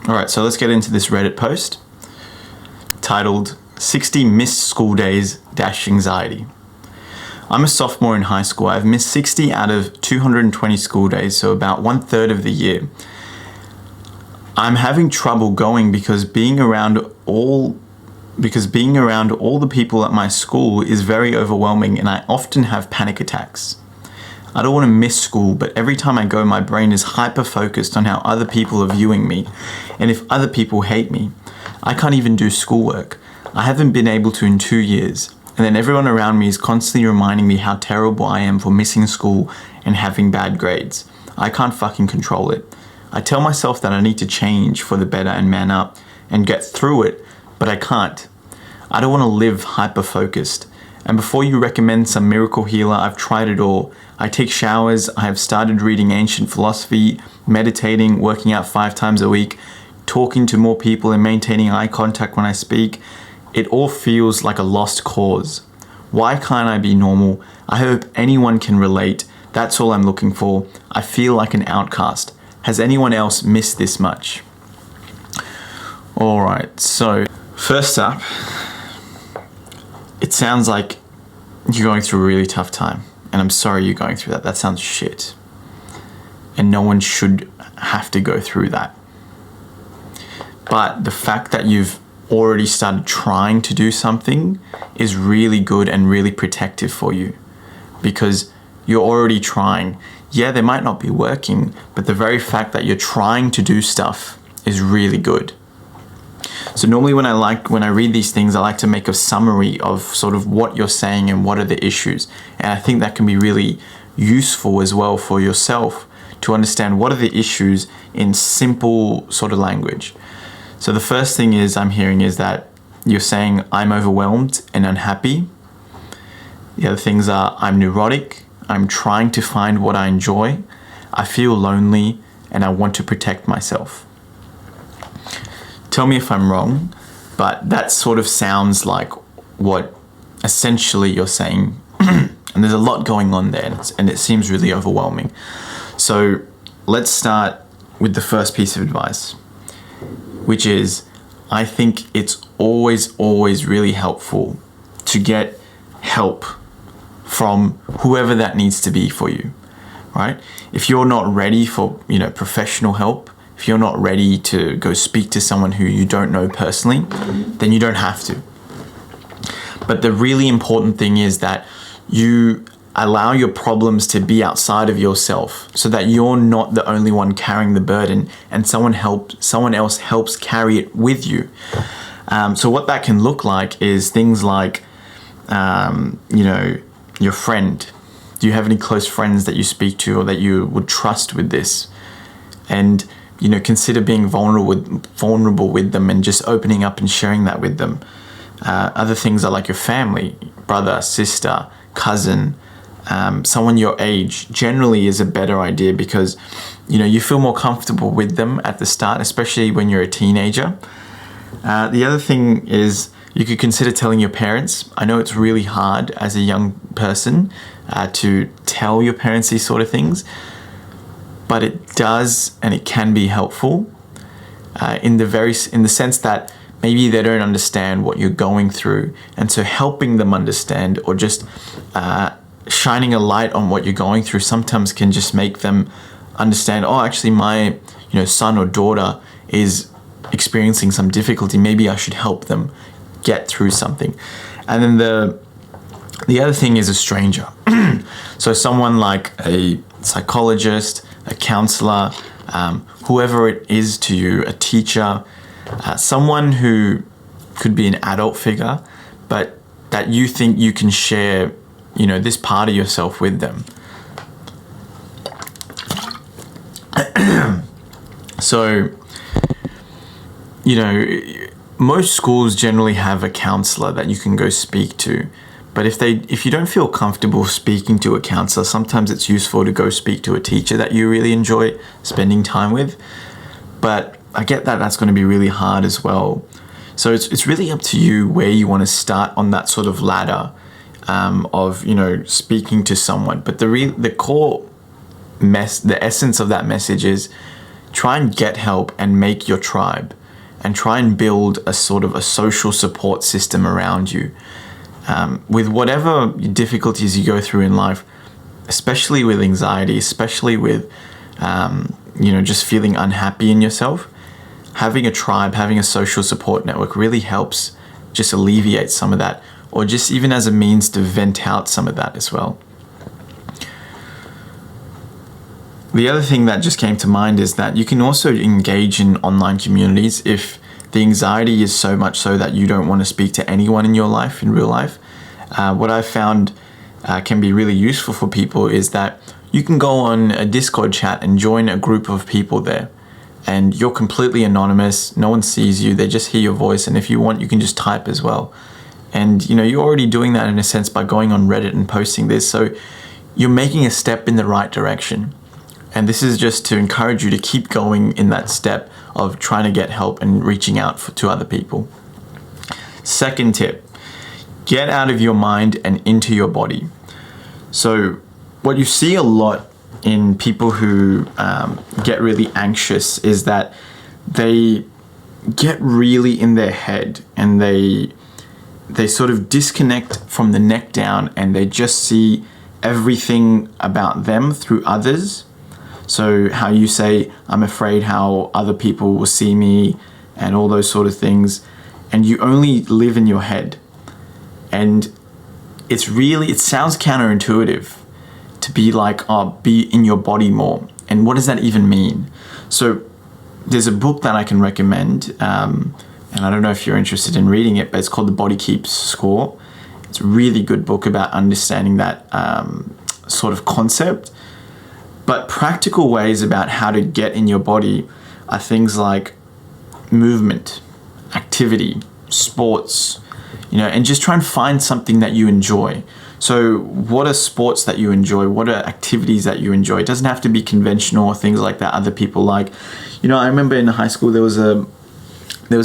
All right, so let's get into this Reddit post titled 60 Missed School Days - Anxiety. I'm a sophomore in high school. I've missed 60 out of 220 school days, so about 1/3 of the year. I'm having trouble going because being around all the people at my school is very overwhelming, and I often have panic attacks. I don't want to miss school, but every time I go, my brain is hyper-focused on how other people are viewing me, and if other people hate me. I can't even do schoolwork. I haven't been able to in 2 years, and then everyone around me is constantly reminding me how terrible I am for missing school and having bad grades. I can't fucking control it. I tell myself that I need to change for the better and man up and get through it, but I can't. I don't want to live hyper-focused. And before you recommend some miracle healer, I've tried it all. I take showers, I have started reading ancient philosophy, meditating, working out 5 times a week, talking to more people and maintaining eye contact when I speak. It all feels like a lost cause. Why can't I be normal? I hope anyone can relate. That's all I'm looking for. I feel like an outcast. Has anyone else missed this much? Alright, so first up, it sounds like you're going through a really tough time. And I'm sorry you're going through that. That sounds shit. And no one should have to go through that. But the fact that you've already started trying to do something is really good and really protective for you. Because you're already trying. Yeah, they might not be working, but the very fact that you're trying to do stuff is really good. So normally when I read these things, I like to make a summary of sort of what you're saying and what are the issues. And I think that can be really useful as well for yourself to understand what are the issues in simple sort of language. So the first thing I'm hearing is that you're saying I'm overwhelmed and unhappy. The other things are I'm neurotic, I'm trying to find what I enjoy, I feel lonely, and I want to protect myself. Tell me if I'm wrong, but that sort of sounds like what essentially you're saying. And there's a lot going on there, and it seems really overwhelming. So let's start with the first piece of advice, which is I think it's always really helpful to get help from whoever that needs to be for you, right? If you're not ready for, professional help, if you're not ready to go speak to someone who you don't know personally, then you don't have to. But the really important thing is that you allow your problems to be outside of yourself so that you're not the only one carrying the burden and someone else helps carry it with you. So what that can look like is things like, your friend. Do you have any close friends that you speak to or that you would trust with this? And consider being vulnerable with them and just opening up and sharing that with them. Other things are like your family, brother, sister, cousin, someone your age generally is a better idea because, you feel more comfortable with them at the start, especially when you're a teenager. The other thing is you could consider telling your parents. I know it's really hard as a young person to tell your parents these sort of things, but it does and it can be helpful in the sense that maybe they don't understand what you're going through, and so helping them understand or just shining a light on what you're going through sometimes can just make them understand, oh, actually my son or daughter is experiencing some difficulty, maybe I should help them get through something. And then the other thing is a stranger. So someone like a psychologist, a counselor, whoever it is to you, a teacher, someone who could be an adult figure, but that you think you can share, this part of yourself with them. So, most schools generally have a counselor that you can go speak to. But if you don't feel comfortable speaking to a counselor, sometimes it's useful to go speak to a teacher that you really enjoy spending time with. But I get that that's going to be really hard as well. So it's really up to you where you want to start on that sort of ladder of speaking to someone. But the essence of that message is try and get help and make your tribe, and try and build a sort of a social support system around you. With whatever difficulties you go through in life, especially with anxiety, especially with, just feeling unhappy in yourself, having a tribe, having a social support network really helps just alleviate some of that, or just even as a means to vent out some of that as well. The other thing that just came to mind is that you can also engage in online communities if the anxiety is so much so that you don't want to speak to anyone in your life, in real life. What I've found can be really useful for people is that you can go on a Discord chat and join a group of people there. And you're completely anonymous, no one sees you, they just hear your voice, and if you want, you can just type as well. And you're already doing that in a sense by going on Reddit and posting this, so you're making a step in the right direction. And this is just to encourage you to keep going in that step of trying to get help and reaching out to other people. Second tip, get out of your mind and into your body. So what you see a lot in people who get really anxious is that they get really in their head, and they sort of disconnect from the neck down, and they just see everything about them through others. So how you say, I'm afraid how other people will see me, and all those sort of things, and you only live in your head. And it sounds counterintuitive to be like, be in your body more. And what does that even mean? So there's a book that I can recommend, and I don't know if you're interested in reading it, but it's called The Body Keeps Score. It's a really good book about understanding that sort of concept. But practical ways about how to get in your body are things like movement, activity, sports, and just try and find something that you enjoy. So what are sports that you enjoy? What are activities that you enjoy? It doesn't have to be conventional or things like that other people like. I remember in high school there was a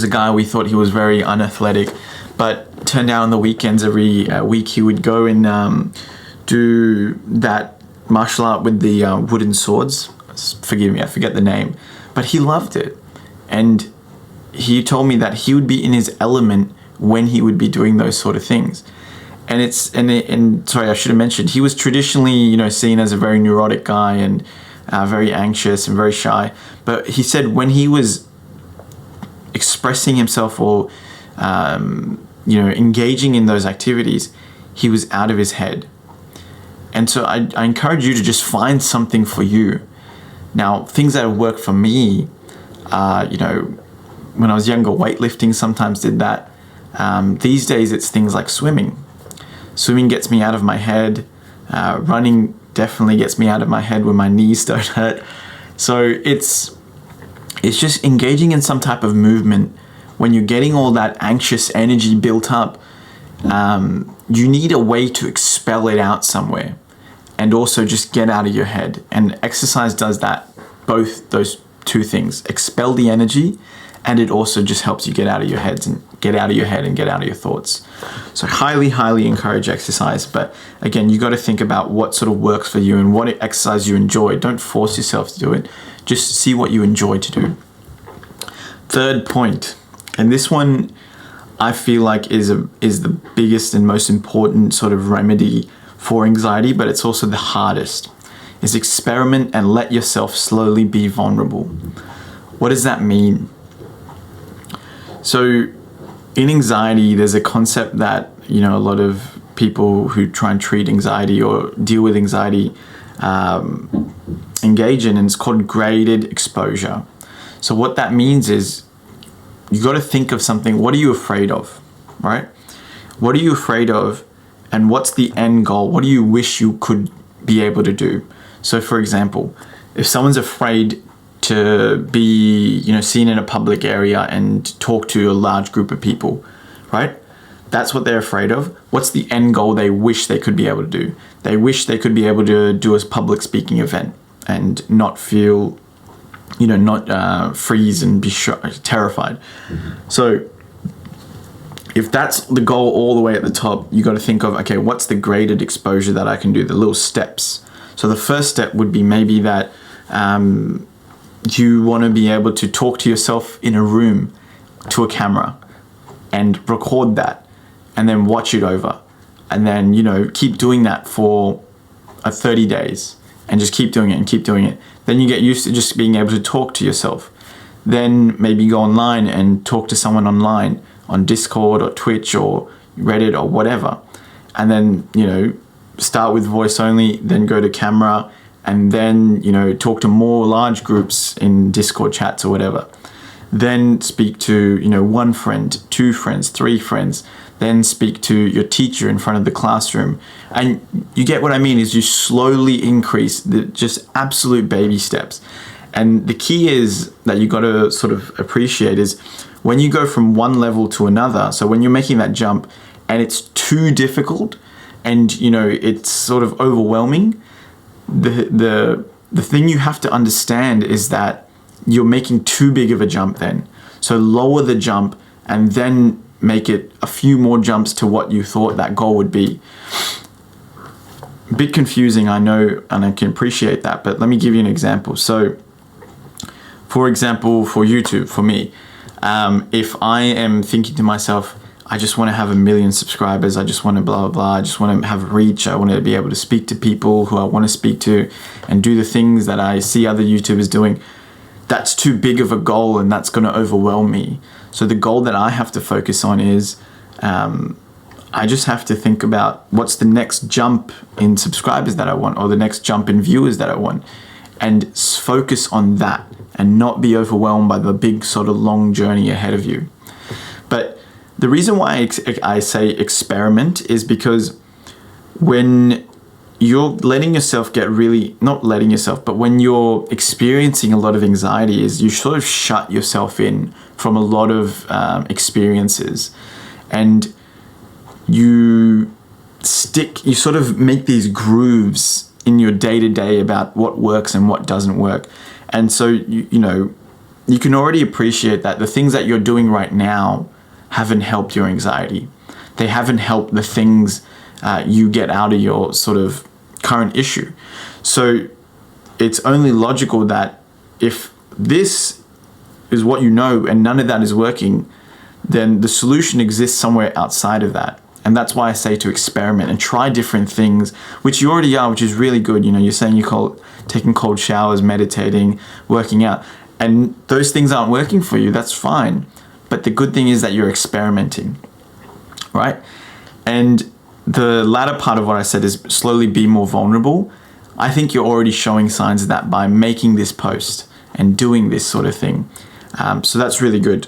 guy, we thought he was very unathletic, but turned out on the weekends every week he would go and do that martial art with the wooden swords. Forgive me, I forget the name, but he loved it. And he told me that he would be in his element when he would be doing those sort of things. And sorry, I should have mentioned, he was traditionally, seen as a very neurotic guy and very anxious and very shy. But he said when he was expressing himself or, engaging in those activities, he was out of his head. And so I encourage you to just find something for you. Now, things that have worked for me, when I was younger, weightlifting sometimes did that. These days, it's things like swimming. Swimming gets me out of my head. Running definitely gets me out of my head when my knees don't hurt. So it's just engaging in some type of movement. When you're getting all that anxious energy built up, you need a way to expel it out somewhere, and also just get out of your head. And exercise does that, both those two things, expel the energy, and it also just helps you get out of your head and get out of your thoughts. So highly encourage exercise. But again, you got to think about what sort of works for you and what exercise you enjoy. Don't force yourself to do it. Just see what you enjoy to do. Third point, and this one I feel like is the biggest and most important sort of remedy for anxiety, but it's also the hardest, is experiment and let yourself slowly be vulnerable. What does that mean? So in anxiety, there's a concept that, a lot of people who try and treat anxiety or deal with anxiety engage in, and it's called graded exposure. So what that means is you got to think of something. What are you afraid of, right? What are you afraid of, and what's the end goal? What do you wish you could be able to do? So for example, if someone's afraid to be, seen in a public area and talk to a large group of people, right? That's what they're afraid of. What's the end goal they wish they could be able to do? They wish they could be able to do a public speaking event and not feel, not freeze and be terrified. So if that's the goal all the way at the top, you got to think of, okay, what's the graded exposure that I can do, the little steps. So the first step would be maybe that you want to be able to talk to yourself in a room to a camera and record that and then watch it over. And then, keep doing that for 30 days and just keep doing it and keep doing it. Then you get used to just being able to talk to yourself. Then maybe go online and talk to someone online on Discord or Twitch or Reddit or whatever. And then, start with voice only, then go to camera, and then, talk to more large groups in Discord chats or whatever. Then speak to, one friend, 2 friends, 3 friends. Then speak to your teacher in front of the classroom. And you get what I mean is you slowly increase the just absolute baby steps. And the key is that you got to sort of appreciate is when you go from one level to another. So when you're making that jump and it's too difficult and, it's sort of overwhelming, the thing you have to understand is that you're making too big of a jump then. So lower the jump and then make it a few more jumps to what you thought that goal would be. A bit confusing, I know, and I can appreciate that, but let me give you an example. So, for example, for YouTube, for me, if I am thinking to myself, I just want to have 1 million subscribers, I just want to blah, blah, blah, I just want to have reach, I want to be able to speak to people who I want to speak to and do the things that I see other YouTubers doing, that's too big of a goal and that's going to overwhelm me. So the goal that I have to focus on is I just have to think about what's the next jump in subscribers that I want or the next jump in viewers that I want and focus on that and not be overwhelmed by the big sort of long journey ahead of you. But the reason why I say experiment is because when you're letting yourself get really, not letting yourself, but when you're experiencing a lot of anxiety is you sort of shut yourself in from a lot of experiences and you sort of make these grooves in your day-to-day about what works and what doesn't work. And so, you can already appreciate that the things that you're doing right now haven't helped your anxiety. They haven't helped the things you get out of your sort of current issue. So it's only logical that if this is what you know and none of that is working, then the solution exists somewhere outside of that. And that's why I say to experiment and try different things, which you already are, which is really good. You're saying you're taking cold showers, meditating, working out, and those things aren't working for you. That's fine. But the good thing is that you're experimenting, right? And the latter part of what I said is slowly be more vulnerable. I think you're already showing signs of that by making this post and doing this sort of thing. So that's really good.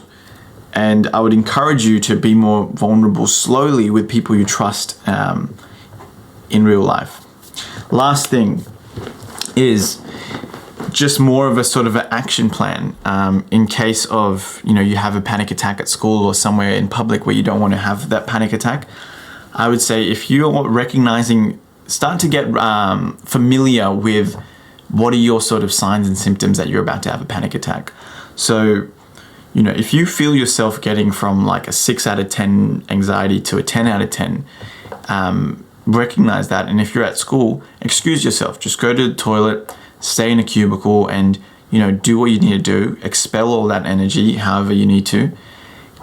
And I would encourage you to be more vulnerable slowly with people you trust in real life. Last thing is just more of a sort of an action plan in case of, you have a panic attack at school or somewhere in public where you don't want to have that panic attack. I would say if you're recognizing, start to get familiar with what are your sort of signs and symptoms that you're about to have a panic attack. So, if you feel yourself getting from like a 6 out of 10 anxiety to a 10 out of 10, recognize that. And if you're at school, excuse yourself. Just go to the toilet, stay in a cubicle and, do what you need to do. Expel all that energy however you need to.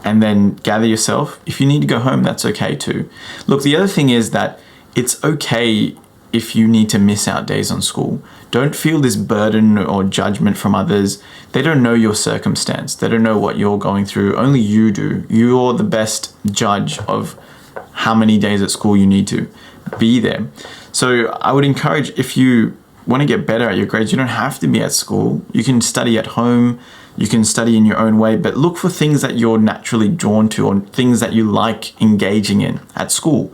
And then gather yourself. If you need to go home, that's okay too. Look, the other thing is that it's okay if you need to miss out days on school. Don't feel this burden or judgment from others. They don't know your circumstance. They don't know what you're going through. Only you do. You're the best judge of how many days at school you need to be there. So I would encourage, if you want to get better at your grades, you don't have to be at school. You can study at home. You can study in your own way, but look for things that you're naturally drawn to or things that you like engaging in at school,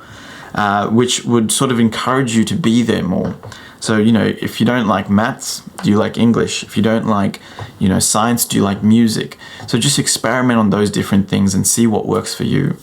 which would sort of encourage you to be there more. So, if you don't like maths, do you like English? If you don't like, science, do you like music? So just experiment on those different things and see what works for you.